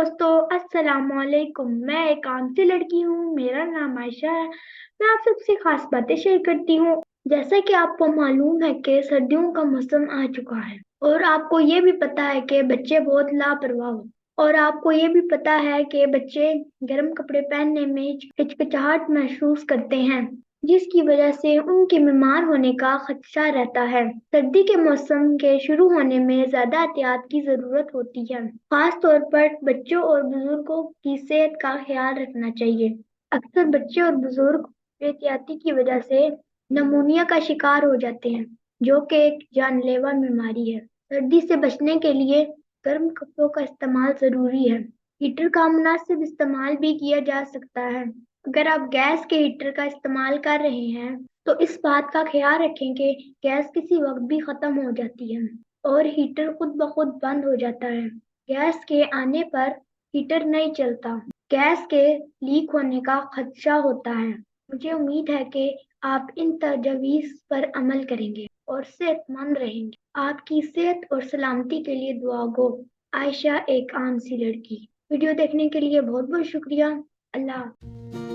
दोस्तों, अस्सलाम वालेकुम। मैं एक आम सी लड़की हूँ, मेरा नाम आयशा है। मैं आप सबसे खास बातें शेयर करती हूँ। जैसा कि आपको मालूम है कि सर्दियों का मौसम आ चुका है और आपको ये भी पता है कि बच्चे बहुत लापरवाह हो और आपको ये भी पता है कि बच्चे गर्म कपड़े पहनने में हिचकिचाहट महसूस करते हैं, जिसकी वजह से उनके बीमार होने का खदशा रहता है। सर्दी के मौसम के शुरू होने में ज्यादा एहतियात की जरूरत होती है। खास तौर पर बच्चों और बुजुर्गों की सेहत का ख्याल रखना चाहिए। अक्सर बच्चे और बुजुर्ग बेहतियाती की वजह से नमूनिया का शिकार हो जाते हैं, जो कि एक जानलेवा बीमारी है। सर्दी से बचने के लिए गर्म कपड़ों का इस्तेमाल जरूरी है। हीटर का मुनासिब इस्तेमाल भी किया जा सकता है। अगर आप गैस के हीटर का इस्तेमाल कर रहे हैं तो इस बात का ख्याल रखें कि गैस किसी वक्त भी खत्म हो जाती है और हीटर खुद ब खुद बंद हो जाता है। गैस के आने पर हीटर नहीं चलता। गैस के लीक होने का खदशा होता है। मुझे उम्मीद है कि आप इन तजवीज़ पर अमल करेंगे और सेहतमंद रहेंगे। आपकी सेहत और सलामती के लिए दुआ गो। आयशा, एक आम सी लड़की। वीडियो देखने के लिए बहुत बहुत शुक्रिया। अल्लाह।